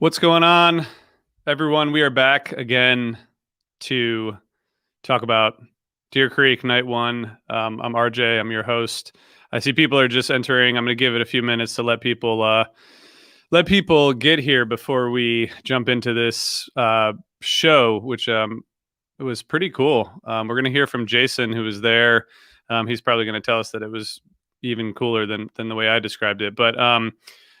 What's going on, everyone? We are back again to talk about Deer Creek Night 1. I'm RJ. I'm your host. I see people are just entering. I'm going to give it a few minutes to let people get here before we jump into this show, which it was pretty cool. We're going to hear from Jason, who was there. He's probably going to tell us that it was even cooler than the way I described it. But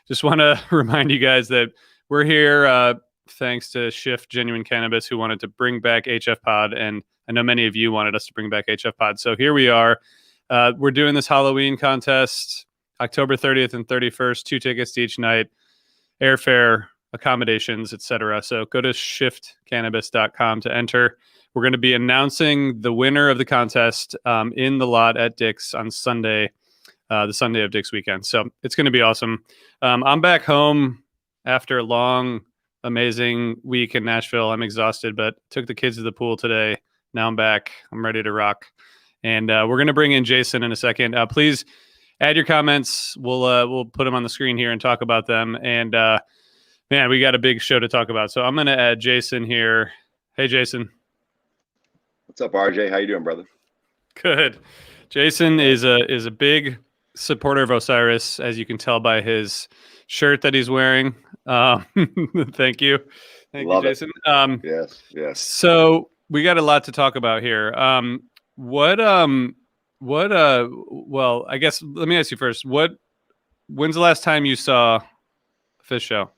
just want to remind you guys that we're here thanks to Shift Genuine Cannabis, who wanted to bring back HFPod, and I know many of you wanted us to bring back HFPod. So here we are. We're doing this Halloween contest, October 30th and 31st, 2 tickets to each night, airfare, accommodations, etc. So go to shiftcannabis.com to enter. We're going to be announcing the winner of the contest in the lot at Dick's on Sunday, the Sunday of Dick's weekend. So it's going to be awesome. I'm back home after a long, amazing week in Nashville. I'm exhausted, but took the kids to the pool today. Now I'm back. I'm ready to rock. And we're going to bring in Jason in a second. Please add your comments. We'll put them on the screen here and talk about them. And man, we got a big show to talk about. So I'm going to add Jason here. Hey, Jason. What's up, RJ? How you doing, brother? Good. Jason is a big supporter of Osiris, as you can tell by his shirt that he's wearing. Thank you. Love you, Jason. Yes. So we got a lot to talk about here. Well, I guess let me ask you first. When's the last time you saw a Fish show?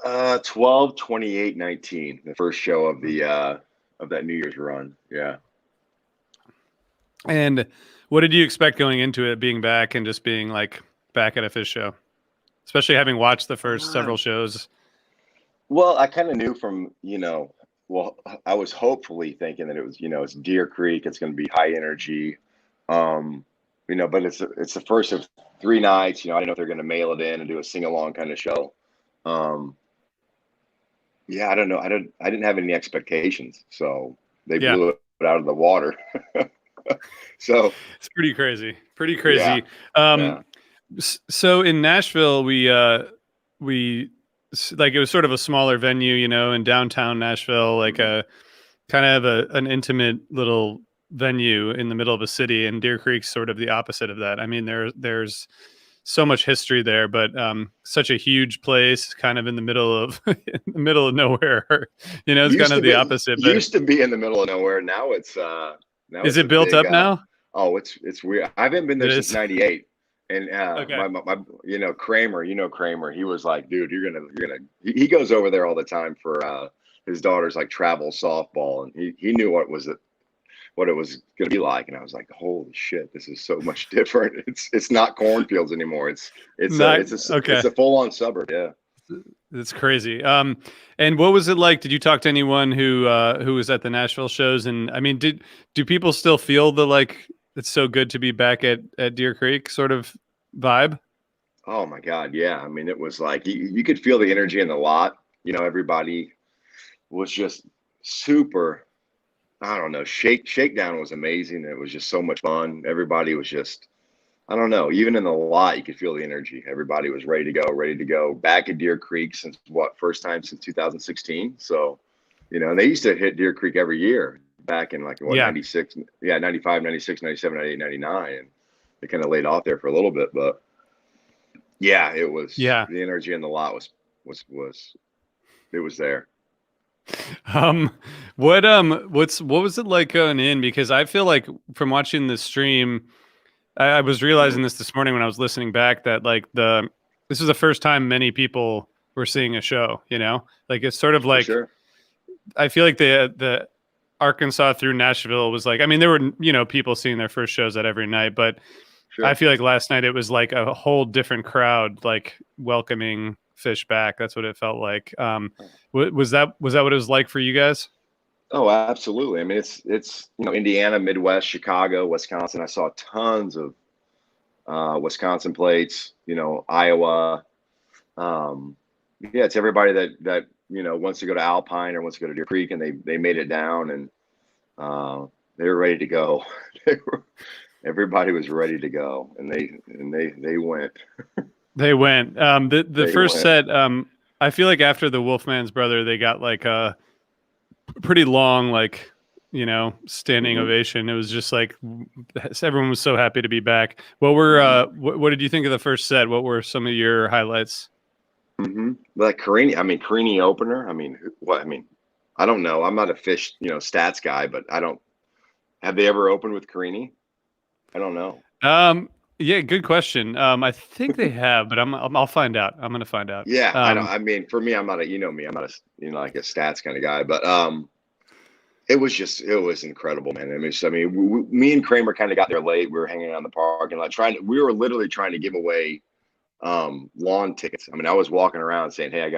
12/28/19, the first show of that New Year's run. Yeah. And what did you expect going into it, being back and just being like back at a Fish show? Especially having watched the first several shows. Well, I kind of knew from, I was hopefully thinking that it was, it's Deer Creek. It's going to be high energy, but it's the first of 3 nights. I don't know if they're going to mail it in and do a sing along kind of show. Yeah, I don't know. I didn't have any expectations, so they blew it out of the water. So it's pretty crazy. Yeah. So in Nashville, we like, it was sort of a smaller venue, in downtown Nashville, like a kind of an intimate little venue in the middle of a city, and Deer Creek's sort of the opposite of that. I mean, there's so much history there, but such a huge place, kind of in the middle of nowhere. It's kind of the opposite. It used to be in the middle of nowhere. Now it's is it built up now? Oh, it's weird. I haven't been there since '98. And okay. my Kramer, Kramer, he was like, dude, you're gonna. He goes over there all the time for his daughter's like travel softball, and he knew what it was gonna be like, and I was like, holy shit, this is so much different. It's not cornfields anymore. It's a full on suburb. Yeah, it's crazy. And what was it like? Did you talk to anyone who was at the Nashville shows? And I mean, do people still feel the like, it's so good to be back at Deer Creek sort of vibe? Oh my God. Yeah. I mean, it was like, you could feel the energy in the lot, everybody was just super, I don't know. Shakedown was amazing. It was just so much fun. Everybody was just, I don't know, even in the lot, you could feel the energy. Everybody was ready to go back at Deer Creek since first time since 2016. So, and they used to hit Deer Creek every year. Back in 96, 95, 96, 97, 98, 99, and they kind of laid off there for a little bit, but yeah, it was, the energy in the lot was it was there. What was it like going in? Because I feel like from watching the stream, I was realizing this morning when I was listening back that like this is the first time many people were seeing a show, like it's sort of like, sure. I feel like the Arkansas through Nashville was like, I mean, there were, people seeing their first shows at every night, but sure. I feel like last night it was like a whole different crowd, like welcoming Fish back. That's what it felt like. Was that what it was like for you guys? Oh, absolutely. I mean, it's Indiana, Midwest, Chicago, Wisconsin. I saw tons of Wisconsin plates, Iowa. It's everybody that wants to go to Alpine or wants to go to Deer Creek, and they made it down, and they were ready to go. Everybody was ready to go, and they went. They went. The first set, I feel like after the Wolfman's brother, they got like a pretty long, like, standing Hmm. ovation. It was just like everyone was so happy to be back. What did you think of the first set? What were some of your highlights? Hmm. Like Carini, I mean, Carini opener. I mean, what? I mean, I don't know. I'm not a fish, stats guy, but I don't. Have they ever opened with Carini? I don't know. Um, yeah, good question. I think they have, but I'll find out. I'm gonna find out. Yeah, I don't. I mean, for me, I'm not a. You know me. I'm not a. Like a stats kind of guy. But it was incredible, man. Me and Kramer kind of got there late. We were hanging out in the parking lot we were literally trying to give away lawn tickets. I mean, I was walking around saying, "Hey, I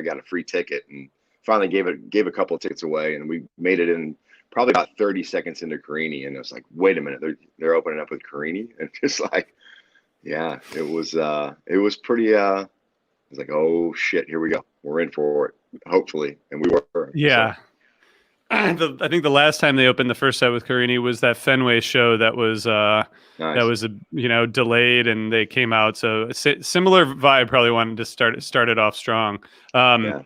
got a free ticket," and finally gave a couple of tickets away, and we made it in probably about 30 seconds into Carini, and it was like, wait a minute, they're opening up with Carini, and just like, yeah, it was pretty it was like, oh shit, here we go, we're in for it, hopefully, and we were. So Yeah. I think the last time they opened the first set with Carini was that Fenway show that nice. was delayed and they came out. So similar vibe. Probably wanted to start it off strong. Um, Yeah.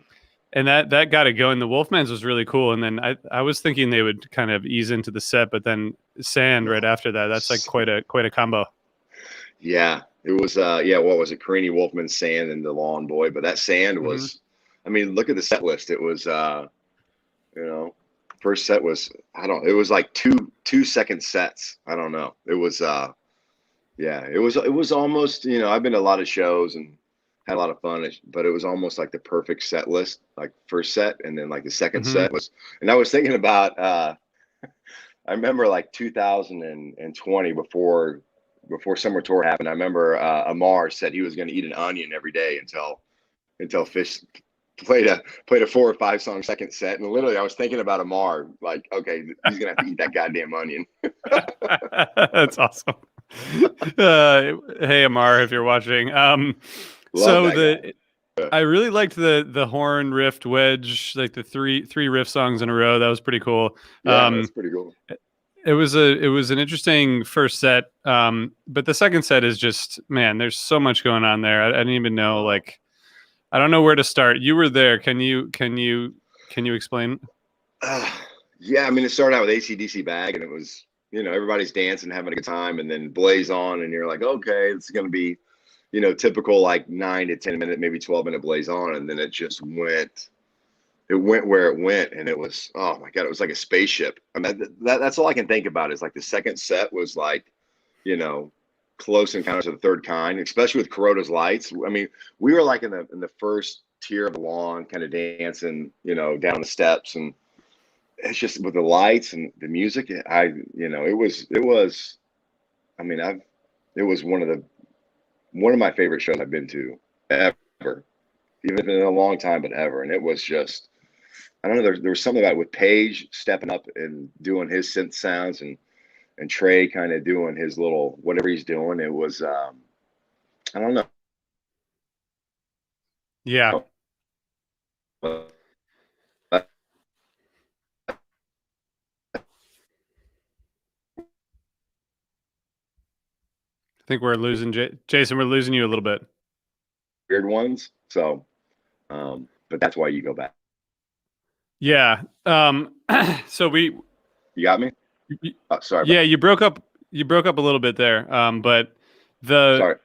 and that got it going. The Wolfman's was really cool. And then I was thinking they would kind of ease into the set, but then Sand right after that. That's like quite a combo. Yeah, it was. Yeah, what was it? Carini, Wolfman, Sand, and the Lawn Boy. But that Sand Hmm. was. I mean, look at the set list. It was. You know, first set was. I don't. It was like 2 2 second sets. I don't know. It was. Yeah, it was. It was almost. I've been to a lot of shows and had a lot of fun, but it was almost like the perfect set list. Like first set, and then like the second Hmm. set was. And I was thinking about. I remember like 2020 before summer tour happened. I remember Amar said he was going to eat an onion every day until Fish played a 4 or 5 song second set. And literally, I was thinking about Amar, like, okay, he's gonna have to eat that goddamn onion. That's awesome. Hey Amar, if you're watching. Love So that guy. I really liked the horn riffed wedge, like the three riff songs in a row. That was pretty cool. Yeah, that's Um, pretty cool. it was an interesting first set, but the second set is just, man. There's so much going on there. I didn't even know, Uh, like, I don't know where to start. You were there. Can you explain? uh, yeah, I mean, it started out with AC/DC Bag, and it was everybody's dancing, having a good time, and then Blaze on, and you're like, okay, it's gonna be typical like 9 to 10 minute, maybe 12 minute Blaze on, and then it went where it went, and it was, oh my god, it was like a spaceship. I mean, that's all I can think about is like the second set was like, you know close encounters of the third kind, especially with Kuroda's lights. I mean, we were like in the first tier of the lawn, kind of dancing, down the steps, and it's just with the lights and the music. It was. I mean, it was one of my favorite shows I've been to ever, even in a long time, but ever. And it was just, I don't know. There was something about it with Paige stepping up and doing his synth sounds, and Trey kind of doing his little whatever he's doing. It was, I don't know. Yeah, I think we're losing Jason. We're losing you a little bit. Weird ones. So, but that's why you go back. Yeah. So You got me? Sorry about. yeah, you broke up. You broke up a little bit there. But the Sorry.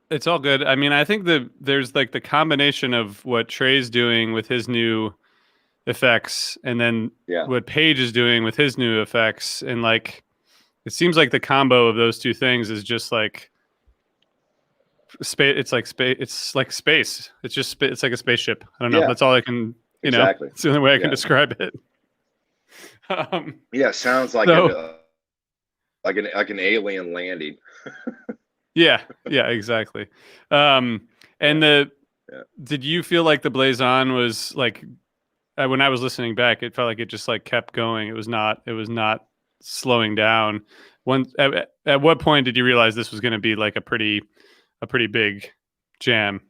it's all good. I mean, I think there's like the combination of what Trey's doing with his new effects, and then Yeah. what Page is doing with his new effects, and like it seems like the combo of those two things is just like space. It's like space. It's like space. It's just it's like a spaceship. I don't know. Yeah. That's all I can. Exactly. It's the only way I can Yeah. describe it. Um, Yeah. Sounds so like an alien landing. yeah, yeah, exactly. Um, and Yeah. the Yeah. did you feel like the Blaze On was like, when I was listening back, it felt like it just like kept going. It was not slowing down. At what point did you realize this was going to be like a pretty big jam?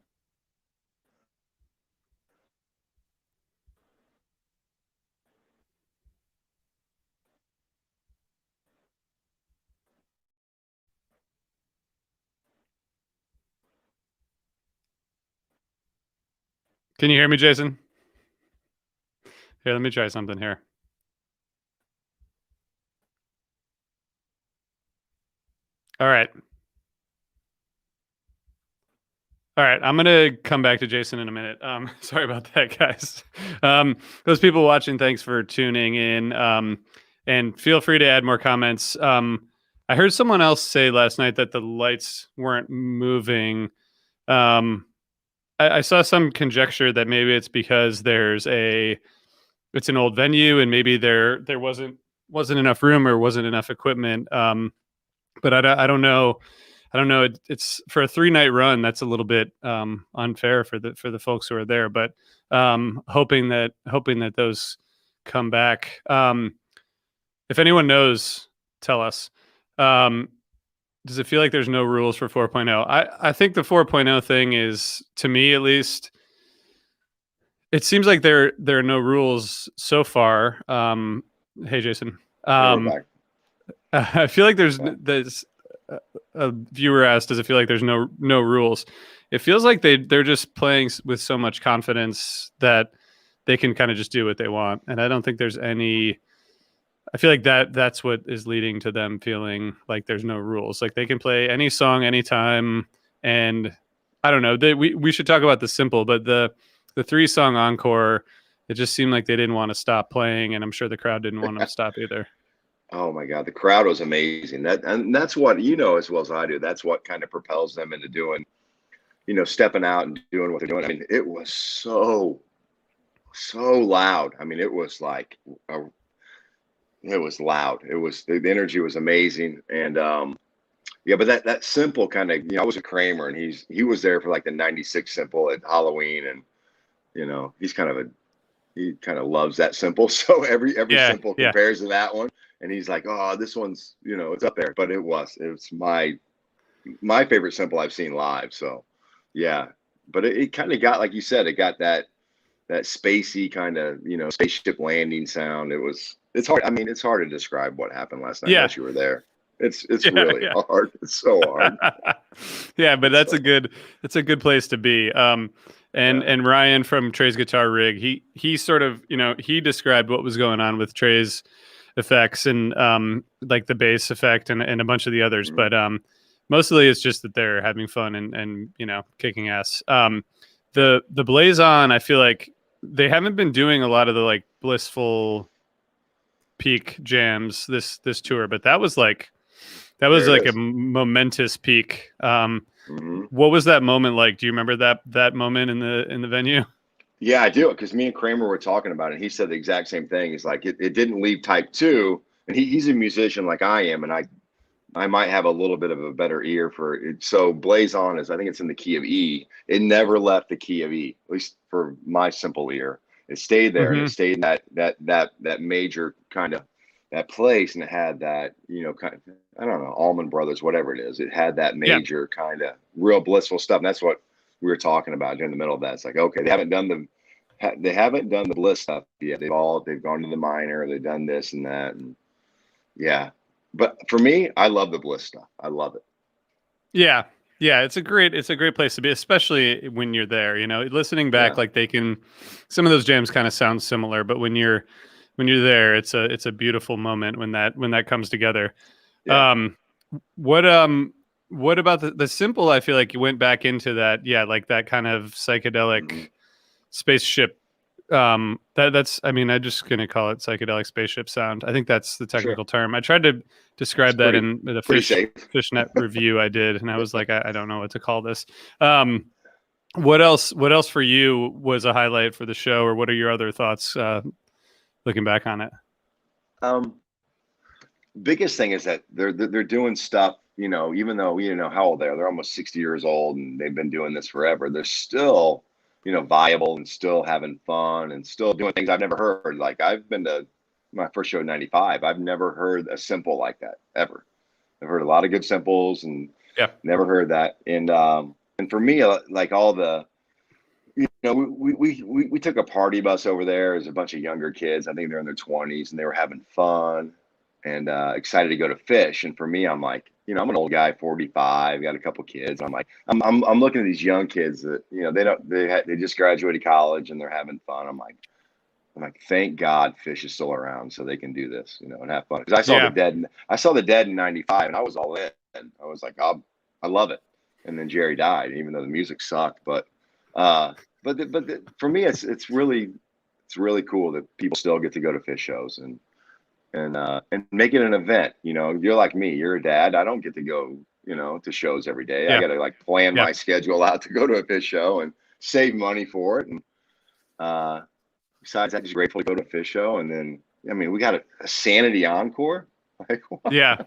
Can you hear me, Jason? Here, let me try something here. All right. All right, I'm gonna come back to Jason in a minute. Sorry about that, guys. Those people watching, thanks for tuning in, and feel free to add more comments. I heard someone else say last night that the lights weren't moving. Um, I saw some conjecture that maybe it's because it's an old venue and maybe there wasn't enough room or wasn't enough equipment. But I don't know. I don't know. It's for a 3-night run. That's a little bit unfair for the folks who are there. But hoping that those come back. If anyone knows, tell us. Does it feel like there's no rules for 4.0? I think the 4.0 thing is, to me at least, it seems like there are no rules so far. Hey, Jason. We're back. I feel like there's a viewer asked, does it feel like there's no rules? It feels like they're just playing with so much confidence that they can kind of just do what they want, and I don't think there's any. I feel like that's what is leading to them feeling like there's no rules. Like they can play any song anytime, and I don't know. We should talk about the simple, but the 3-song encore, it just seemed like they didn't want to stop playing, and I'm sure the crowd didn't want them to stop either. Oh my God, the crowd was amazing. That's what, as well as I do. That's what kind of propels them into doing, stepping out and doing what they're doing. I mean, it was so loud. I mean, it was like it was loud. It was the energy was amazing, and yeah. But that simple kind of, I was a Kramer, and he was there for like the '96 simple at Halloween, and he kind of loves that simple. So every simple compares to that one. And he's like, oh, this one's, it's up there. But it's my favorite simple I've seen live. So, yeah. But it kind of got, like you said, it got that spacey kind of, spaceship landing sound. It's hard. I mean, it's hard to describe what happened last night unless you were there. It's really hard. It's so hard. Yeah, but that's a good place to be. And Ryan from Trey's Guitar Rig, he sort of, he described what was going on with Trey's effects and like the bass effect and a bunch of the others, but mostly it's just that they're having fun and kicking ass. The Blaze On, I feel like they haven't been doing a lot of the like blissful peak jams this tour, but that was like a momentous peak. What was that moment like? Do you remember that moment in the venue? Yeah, I do, because me and Kramer were talking about it. He said the exact same thing. He's like, it didn't leave type 2, and he's a musician like I am, and I might have a little bit of a better ear for it. So Blaze On I think it's in the key of E. It never left the key of E, at least for my simple ear. It stayed there, and it stayed in that major kind of that place, and it had that, kind of, I don't know, Allman Brothers, whatever it is. It had that major kind of real blissful stuff, and that's what we were talking about during the middle of that. It's like, okay, they haven't done the bliss stuff yet. They've gone to the minor, they've done this and that, and yeah. But for me, I love the bliss stuff. I love it. Yeah, it's a great place to be, especially when you're there. Listening back, like some of those jams kind of sound similar, but when you're there, it's a beautiful moment when that comes together. Yeah. What about the simple? I feel like you went back into that, like that kind of psychedelic spaceship. That's I'm just gonna call it psychedelic spaceship sound. I think that's the technical term. I tried to describe that in the Fishnet review I did, and I was like, I don't know what to call this. What else for you was a highlight for the show, or what are your other thoughts looking back on it? Biggest thing is that they're doing stuff, even though how old they're almost 60 years old, and they've been doing this forever. They're still viable and still having fun and still doing things I've never heard. Like, I've been to my first show in '95. I've never heard a simple like that ever. I've heard a lot of good simples and never heard that. And for me, like all the, we took a party bus over there. There's a bunch of younger kids. I think they're in their 20s, and they were having fun. and excited to go to fish. And for me, I'm like, I'm an old guy, 45, got a couple kids. I'm like, I'm looking at these young kids that, they just graduated college and they're having fun. I'm like, thank God fish is still around so they can do this, and have fun. Because I saw the Dead in '95, and I was all in. I was like, I love it. And then Jerry died, even though the music sucked. But for me, it's really cool that people still get to go to fish shows and make it an event. You're like me, you're a dad. I don't get to go, to shows every day. I got to like plan my schedule out to go to a fish show and save money for it. And besides that, just grateful to go to a fish show. And then, I mean, we got a Sanity encore. Like, wow.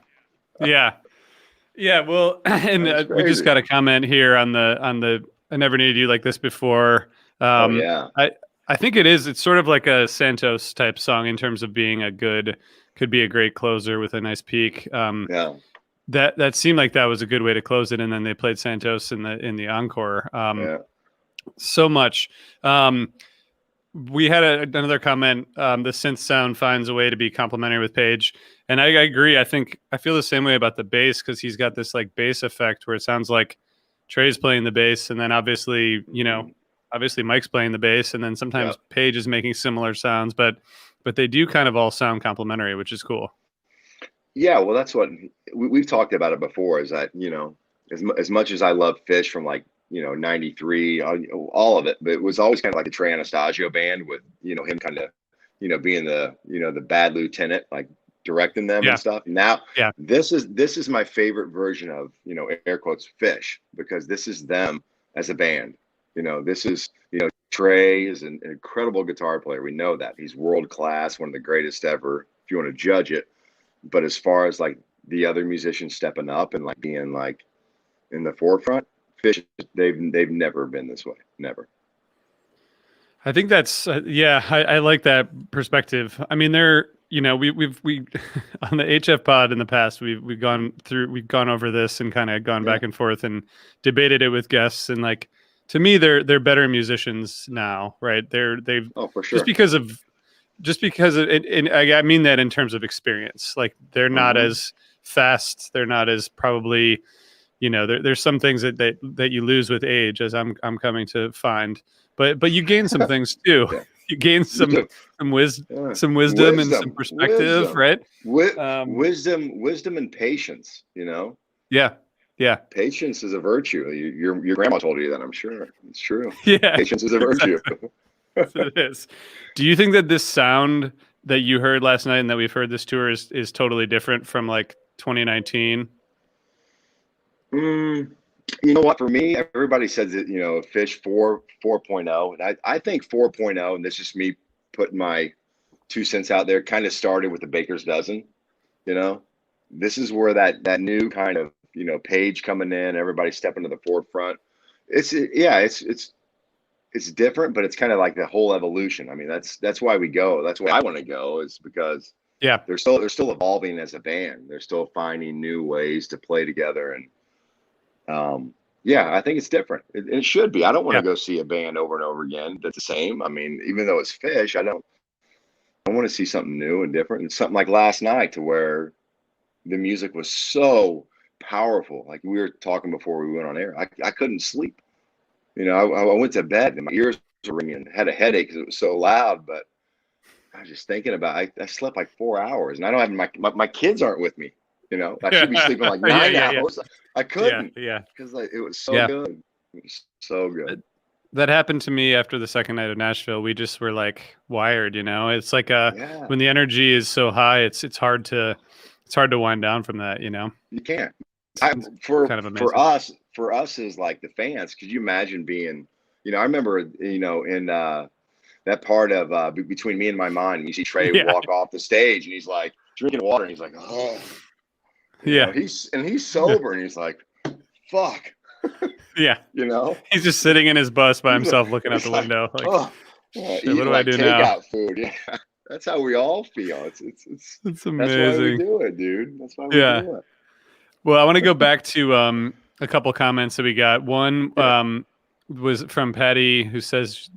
Yeah. Well, and we just got a comment here on the I never needed you like this before. I think it's sort of like a Santos type song in terms of being could be a great closer with a nice peak. That seemed like that was a good way to close it. And then they played Santos in the encore. So much. We had another comment. The synth sound finds a way to be complementary with Page. And I agree. I feel the same way about the bass, because he's got this like bass effect where it sounds like Trey's playing the bass, and then obviously Mike's playing the bass, and then sometimes Page is making similar sounds, but they do kind of all sound complementary, which is cool. Yeah, well, that's what we've talked about it before, is that, as much as I love Fish from like, 93, all of it, but it was always kind of like the Trey Anastasio band with, him kind of, being the, the bad lieutenant, like directing them and stuff. Now, this is my favorite version of, air quotes, Fish, because this is them as a band. This is, Trey is an incredible guitar player. We know that he's world class, one of the greatest ever, if you want to judge it. But as far as like the other musicians stepping up and like being like in the forefront, Fish, they've never been this way. Never. I think that's I like that perspective. I mean, we on the HFPod in the past, we've gone over this and kind of gone back and forth and debated it with guests, and like, to me, they're better musicians now, right? They've for sure. just because and I mean that in terms of experience. Like, they're not as fast, they're not as probably, there's some things that you lose with age, as I'm coming to find. But you gain some things too. You gain some wisdom and some perspective, right? Wisdom and patience. Yeah. Patience is a virtue. Your grandma told you that, I'm sure. It's true. Yeah. Patience is a virtue. It is. Do you think that this sound that you heard last night and that we've heard this tour is totally different from like 2019? You know what? For me, everybody says that, Fish 4.0. And I think 4.0, and this is just me putting my 2 cents out there, kind of started with the Baker's Dozen. This is where that new kind of, Page coming in, everybody stepping to the forefront. It's different, but it's kind of like the whole evolution. I mean, that's why we go. That's why I want to go, is because they're still evolving as a band. They're still finding new ways to play together, and I think it's different. It should be. I don't want to go see a band over and over again that's the same. I mean, even though it's Fish, I want to see something new and different, and something like last night, to where the music was so powerful. Like we were talking before we went on air, I couldn't sleep. I went to bed and my ears were ringing, had a headache because it was so loud. But I was just thinking about I slept like 4 hours, and I don't have my kids aren't with me. I should be sleeping like 9 hours. I couldn't. Because it was so good. It was so good. That happened to me after the second night of Nashville. We just were like wired. It's like when the energy is so high, it's hard to wind down from that. You can't. For us as like the fans, could you imagine being, I remember, in that part of Between Me and My Mind, you see Trey walk off the stage and he's like drinking water and he's like, oh, he's sober and he's like, fuck. He's just sitting in his bus by himself, looking out the window. Like, what do I do now? Food. Yeah. That's how we all feel. It's amazing. That's why we do it, dude. That's why we do it. Well, I want to go back to a couple comments that we got. One was from Patty, who says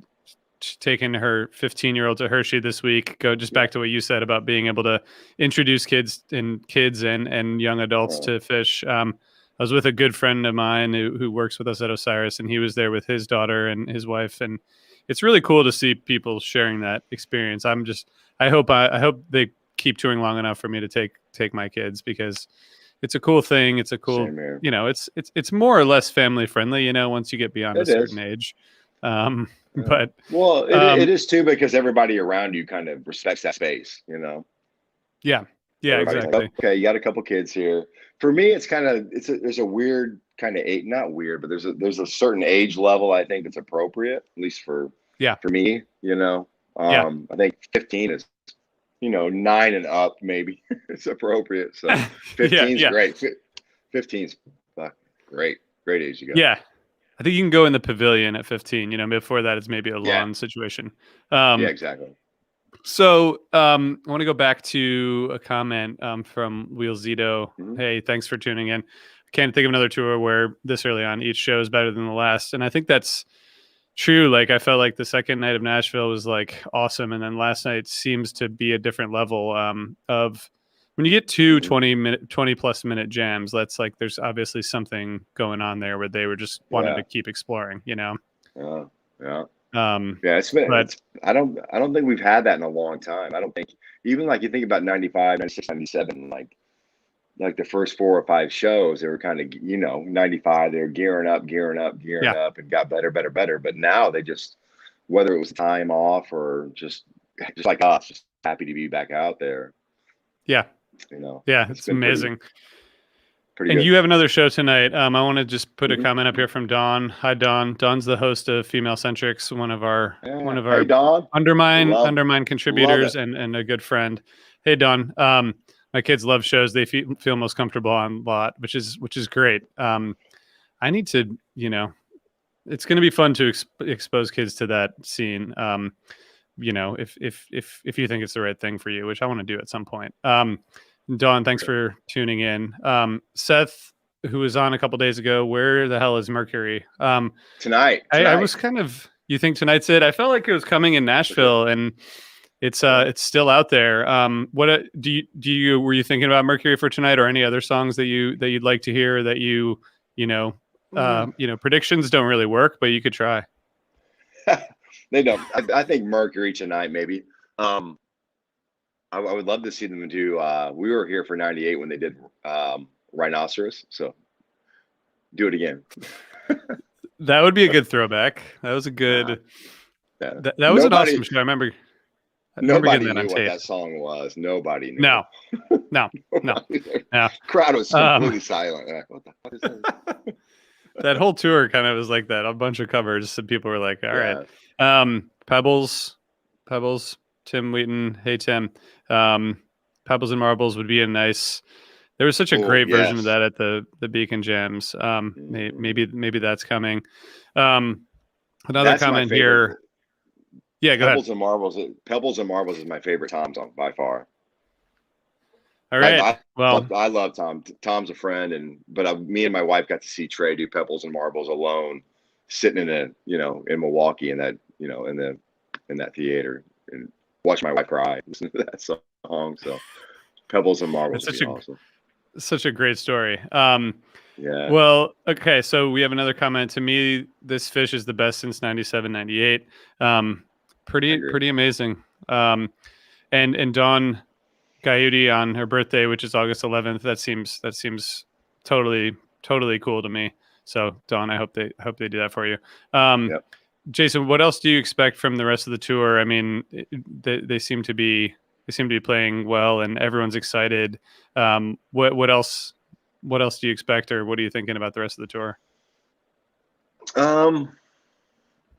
taking her 15-year-old to Hershey this week. Go just back to what you said about being able to introduce kids and young adults to fish. I was with a good friend of mine who works with us at Osiris, and he was there with his daughter and his wife, and it's really cool to see people sharing that experience. I hope they keep touring long enough for me to take my kids, because it's a cool thing. It's a cool, it's more or less family friendly, once you get beyond a certain age. But it is too, because everybody around you kind of respects that space, Yeah, Everybody's exactly. like, okay, you got a couple kids here. For me, it's kind of there's a weird kind of not weird, but there's a certain age level I think that's appropriate, at least for me. I think 15 is 9 and up maybe it's appropriate. So 15 is great. 15's great age to go. Yeah, I think you can go in the pavilion at 15. Before that, it's maybe a lawn situation. Exactly. So I want to go back to a comment from Wheelzito. Hey, thanks for tuning in. Can't think of another tour where this early on each show is better than the last, and I think that's true. Like, I felt like the second night of Nashville was like awesome, and then last night seems to be a different level of when you get two 20 plus minute jams. That's like, there's obviously something going on there where they were just wanted to keep exploring. Yeah. But I don't think we've had that in a long time. I don't think, even like you think about 95, 96, 97, like the first 4 or 5 shows, they were kind of, 95, they were gearing up and got better. But now they just, whether it was time off or just like us, just happy to be back out there. Yeah. It's amazing. Pretty and good. You have another show tonight. I want to just put a comment up here from Dawn. Hi, Dawn. Dawn's the host of Female Centrics, one of our hey, Dawn. Undermine contributors and a good friend. Hey, Dawn. My kids love shows they feel most comfortable on lot, which is great. I need to, it's going to be fun to expose kids to that scene. If you think it's the right thing for you, which I want to do at some point. Dawn, thanks for tuning in. Seth, who was on a couple days ago, where the hell is Mercury? Tonight. I was kind of, you think tonight's it? I felt like it was coming in Nashville, and it's still out there. What were you thinking about Mercury for tonight, or any other songs that you'd like to hear that predictions don't really work, but you could try. They don't. I think Mercury tonight, maybe. I would love to see them do. We were here for 98 when they did Rhinoceros, so do it again. That would be a good throwback. That was a good. That was an awesome show. I remember nobody knew what that song was. Nobody knew. No. Crowd was completely silent. What the fuck is this? That whole tour kind of was like that. A bunch of covers, so people were like, "All right." Pebbles, Tim Wheaton. Hey, Tim. Pebbles and Marbles would be a nice. There was such a great version of that at the Beacon Jams. Maybe that's coming. Another comment here. Yeah, go Pebbles ahead. And Marbles. Pebbles and Marbles is my favorite Tom song by far. All right. I love Tom. Tom's a friend, but me and my wife got to see Trey do Pebbles and Marbles alone, sitting in in Milwaukee in that in that theater, and watch my wife cry listening to that song. So Pebbles and Marbles is awesome. Such a great story. Yeah. Well, okay. So we have another comment. To me, this fish is the best since 97, 98. Pretty amazing. And Dawn Coyote on her birthday, which is August 11th. That seems totally cool to me. So Dawn, I hope they do that for you. Jason, what else do you expect from the rest of the tour? I mean, they seem to be playing well, and everyone's excited. What else do you expect, or what are you thinking about the rest of the tour?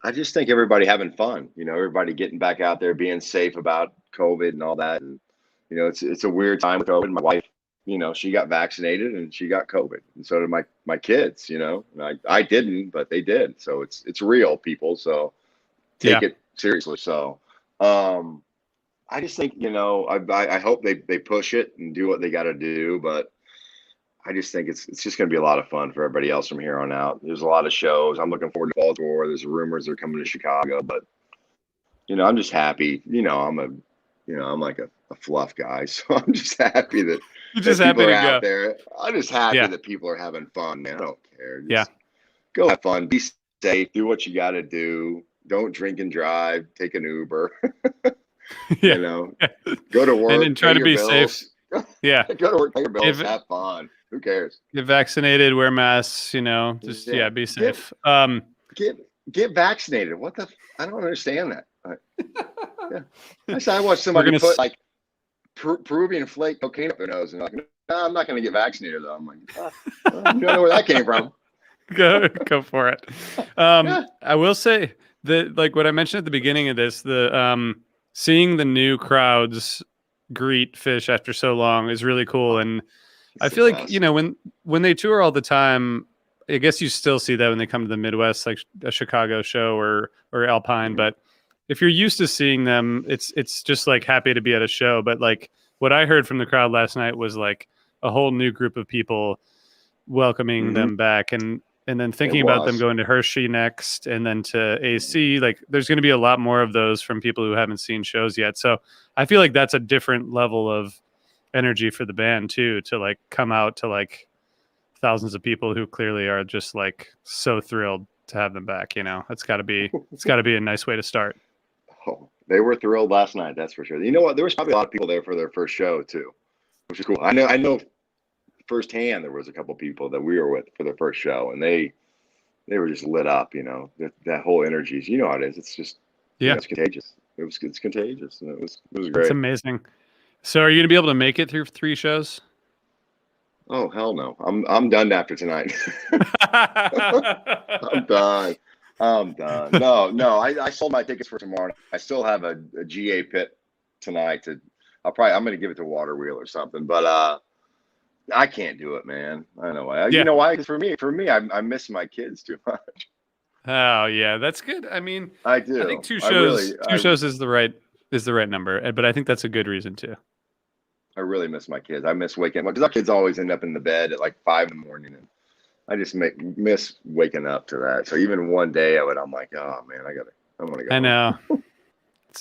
I just think everybody having fun. Everybody getting back out there, being safe about COVID and all that. And it's a weird time with COVID. My wife, she got vaccinated and she got COVID, and so did my kids. And I didn't, but they did. So it's real, people. So take it seriously. So I just think I hope they push it and do what they got to do, but I just think it's just going to be a lot of fun for everybody else from here on out. There's a lot of shows. I'm looking forward to Baltimore. There's rumors they're coming to Chicago, but I'm just happy. I'm like a fluff guy, so I'm just happy You're just that people happy are to out go. there. I'm just happy Yeah. that people are having fun, man. I don't care. Yeah. Just go have fun, be safe, do what you got to do. Don't drink and drive. Take an Uber. Yeah. you know, Yeah. Go to And work, try pay to your be safe. bills. Yeah. Go to work, pay your bills, Get, have fun. Who cares? get vaccinated, wear masks, just, Yeah, be get safe. get get vaccinated. I don't understand that. Yeah, I watched We're somebody going put to, like Peruvian flake cocaine up their nose, and like, no, I'm not going to get vaccinated though. I'm like, you don't know where that came from. go for it. Yeah. I will say that, like what I mentioned at the beginning of this, the seeing the new crowds greet Fish after so long is really cool. Oh, And I it's the feel like, best. when they tour all the time, I guess you still see that when they come to the Midwest, like a Chicago show or Alpine. Mhm. But if you're used to seeing them, it's just like happy to be at a show. But like what I heard from the crowd last night was like a whole new group of people welcoming Mhm. them back, and then It thinking about them was. going to Hershey next and then to AC. Like there's going to be a lot more of those from people who haven't seen shows yet. So I feel like that's a different level of energy for the band too, to like come out to like thousands of people who clearly are just like so thrilled to have them back. It's got to be a nice way to start. Oh, they were thrilled last night. That's for sure. You know what? There was probably a lot of people there for their first show too, which is cool. I know firsthand there was a couple people that we were with for their first show, and they were just lit up. That whole energy. You know how it is. It's just Yeah, it's contagious. It's contagious, and it was it's great. amazing. So are you going to be able to make it through 3 shows? Oh hell no! I'm done after tonight. I'm done. I'm done. No. I sold my tickets for tomorrow. I still have a GA pit tonight. I'm gonna give it to Water Wheel or something. But I can't do it, man. I know why. You Yeah. know why? 'Cause for me, I miss my kids too much. Oh yeah, that's good. I mean, I I think do. two I shows really, two I shows is the right number, but I think that's a good reason too. I really miss my kids. I miss waking up because our kids always end up in the bed at like 5 in the morning, and I just miss waking up to that. So even one day, I'm like, oh man, I want to go I home. know.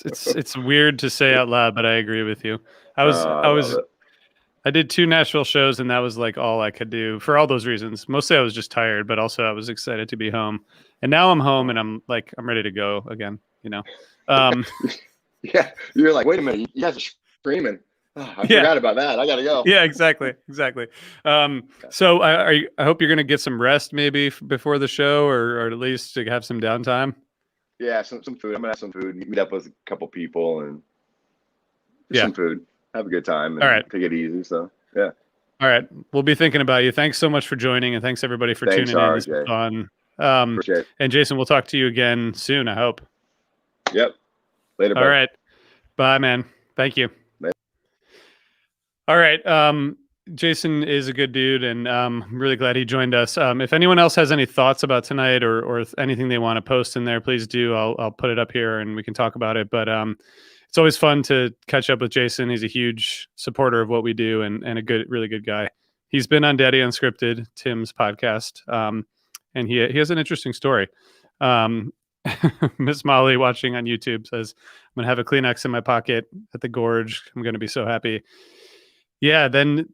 It's weird to say out loud, but I agree with you. I was Oh, I I love was it. I did 2 Nashville shows, and that was like all I could do for all those reasons. Mostly I was just tired, but also I was excited to be home. And now I'm home, and Oh. I'm ready to go again. Um, Yeah, you're like, wait a minute, you guys are screaming. Oh, I yeah, forgot about that. I gotta go. yeah, exactly. So I hope you're gonna get some rest maybe before the show, or at least to have some downtime. Yeah, some food. I'm gonna have some food. Meet up with a couple people and just Yeah. some food. Have a good time All and right. take it easy. So yeah, All right. We'll be thinking about you. Thanks so much for joining, and thanks everybody for thanks, tuning in. This was RJ. fun. Appreciate it. And Jason, we'll talk to you again soon, I hope. Yep. Later, All bud. right. Bye, man. Thank you. Later. All right. Jason is a good dude, and I'm really glad he joined us. If anyone else has any thoughts about tonight or anything they want to post in there, please do. I'll put it up here and we can talk about it. But it's always fun to catch up with Jason. He's a huge supporter of what we do and a really good guy. He's been on Daddy Unscripted, Tim's podcast, and he has an interesting story. Miss Molly watching on YouTube says, "I'm gonna have a Kleenex in my pocket at the gorge. I'm gonna be so happy." Yeah, then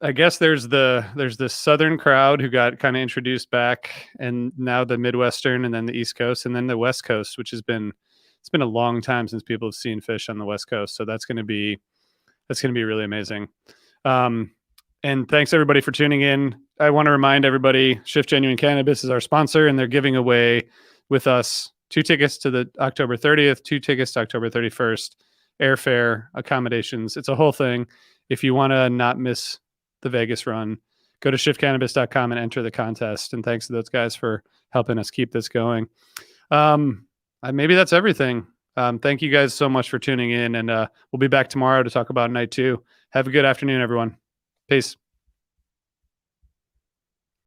I guess there's the southern crowd who got kind of introduced back, and now the Midwestern, and then the East Coast, and then the West Coast, which it's been a long time since people have seen Fish on the West Coast. So that's gonna be really amazing. And thanks everybody for tuning in. I want to remind everybody, Shift Genuine Cannabis is our sponsor, and they're giving away with us 2 tickets to the October 30th, 2 tickets to October 31st, airfare, accommodations. It's a whole thing. If you want to not miss the Vegas run, go to shiftcannabis.com and enter the contest. And thanks to those guys for helping us keep this going. Maybe that's everything. Thank you guys so much for tuning in, and we'll be back tomorrow to talk about night 2. Have a good afternoon, everyone. Peace.